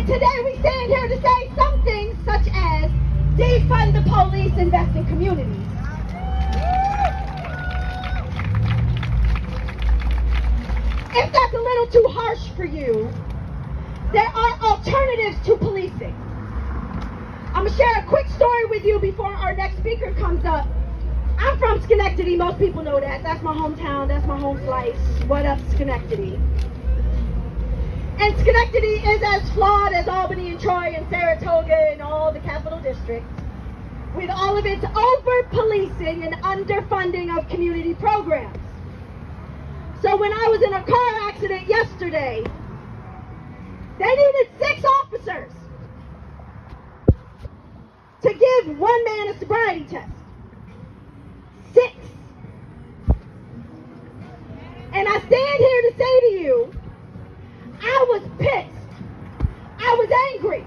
And today we stand here to say some things such as defund the police, invest in communities. If that's a little too harsh for you, there are alternatives to policing. I'm going to share a quick story with you before our next speaker comes up. I'm from Schenectady. Most people know that. That's my hometown. That's my home slice. What up, Schenectady? And Schenectady is as flawed as Albany and Troy and Saratoga and all the capital districts, with all of its over-policing and underfunding of community programs. So when I was in a car accident yesterday, they needed 6 officers to give one man a sobriety test. 6. And I stand here to say to you, I was pissed. I was angry.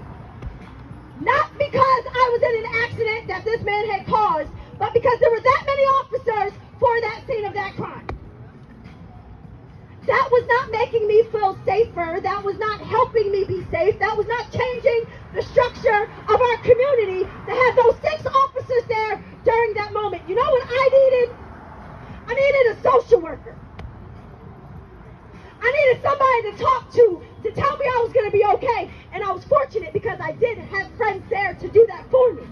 Not because I was in an accident that this man had caused, but because there were that many officers for that scene of that crime. That was not making me feel safer. That was not helping me be safe. That was not changing the structure of our community to have those 6 officers there during that moment. You know what I needed? I needed a social worker. I needed somebody to talk to tell me I was going to be okay. And I was fortunate because I did have friends there to do that for me.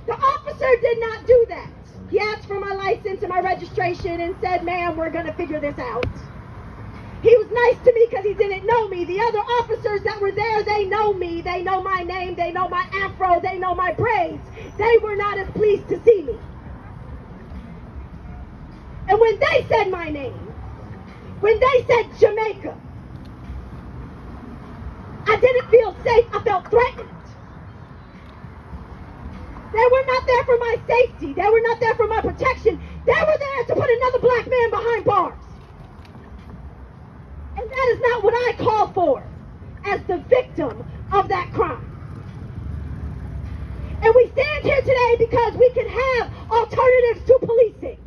The officer did not do that. He asked for my license and my registration and said, ma'am, we're going to figure this out. He was nice to me because he didn't know me. The other officers that were there, they know me. They know my name. They know my afro. They know my braids. They were not as pleased to see me. And when they said my name, when they said Jamaica, I didn't feel safe. I felt threatened. They were not there for my safety. They were not there for my protection. They were there to put another black man behind bars. And that is not what I call for as the victim of that crime. And we stand here today because we can have alternatives to policing.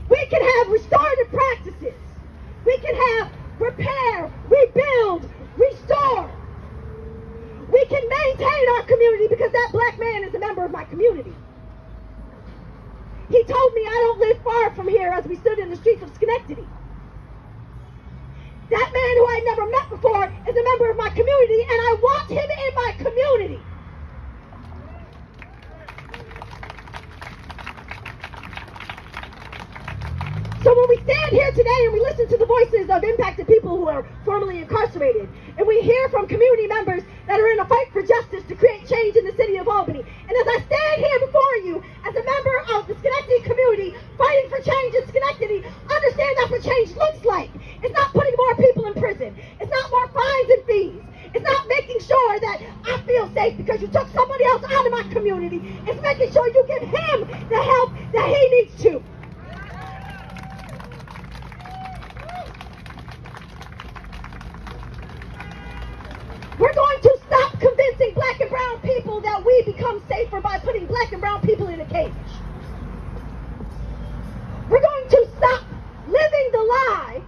We can have restorative practices. We can have repair, rebuild, restore. We can maintain our community because that black man is a member of my community. He told me I don't live far from here as we stood in the streets of Schenectady. That man who I'd never met before is a member of my community, and I want him in my community. So when we stand here today and we listen to the voices of impacted people who are formerly incarcerated, and we hear from community members that are in a fight for justice to create change in the city of Albany, and as I stand here before you as a member of the Schenectady community fighting for change in Schenectady, understand that's what change looks like. It's not putting more people in prison. It's not more fines and fees. It's not making sure that I feel safe because you took somebody else out of my community. It's making sure you give him the help that he needs to. We're going to stop convincing black and brown people that we become safer by putting black and brown people in a cage. We're going to stop living the lie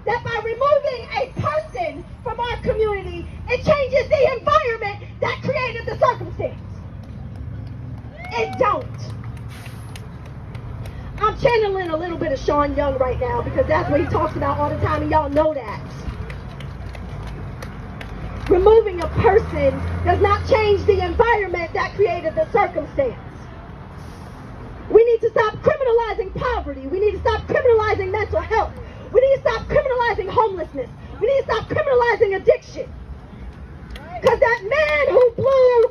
that by removing a person from our community, it changes the environment that created the circumstance. It don't. I'm channeling a little bit of Sean Young right now because that's what he talks about all the time, and y'all know that. Removing a person does not change the environment that created the circumstance. We need to stop criminalizing poverty. We need to stop criminalizing mental health. We need to stop criminalizing homelessness. We need to stop criminalizing addiction. Because that man who blew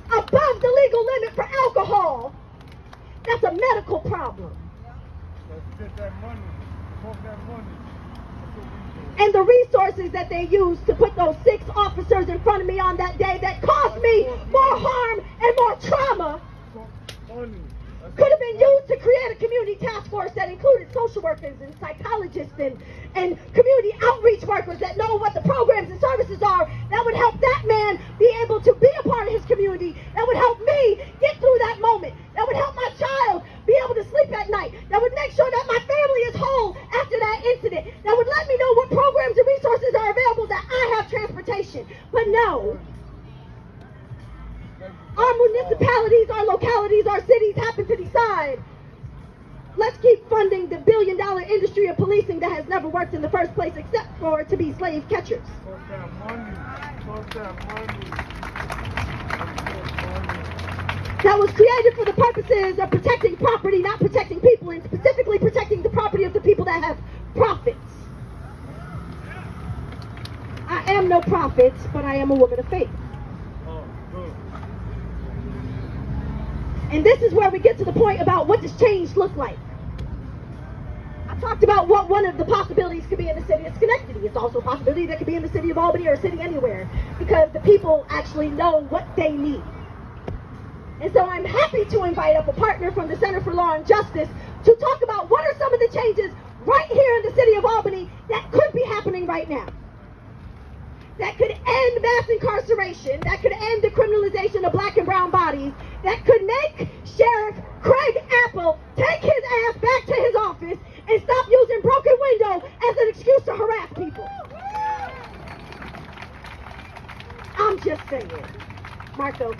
above the legal limit for alcohol, that's a medical problem. And the resources that they used to put those 6 officers in front of me on that day that caused me more harm and more trauma could have been used to create a community task force that included social workers and psychologists and community outreach workers that know what the programs and services are that would help that man be able to be a part of his community, that would help me get through that moment, that would help my child be able to sleep at night, that would make sure that my family is whole after that incident that would let me know what programs and resources are available, that I have transportation. But no. Our municipalities, our localities, our cities happen to decide, let's keep funding the billion-dollar industry of policing that has never worked in the first place except for to be slave catchers. That was created for the purposes of protecting property, not protecting people, and specifically protecting the property of the people that have profits. I am no prophet, but I am a woman of faith. And this is where we get to the point about what does change look like. I talked about what one of the possibilities could be in the city of Schenectady. It's also a possibility that could be in the city of Albany or a city anywhere, because the people actually know what they need. And so I'm happy to invite up a partner from the Center for Law and Justice to talk about what are some of the changes right here in the city of Albany that could be happening right now. That could end mass incarceration, that could end the criminalization of black and brown bodies, that could make Sheriff Craig Apple take his ass back to his office and stop using broken window as an excuse to harass people. I'm just saying. Marco.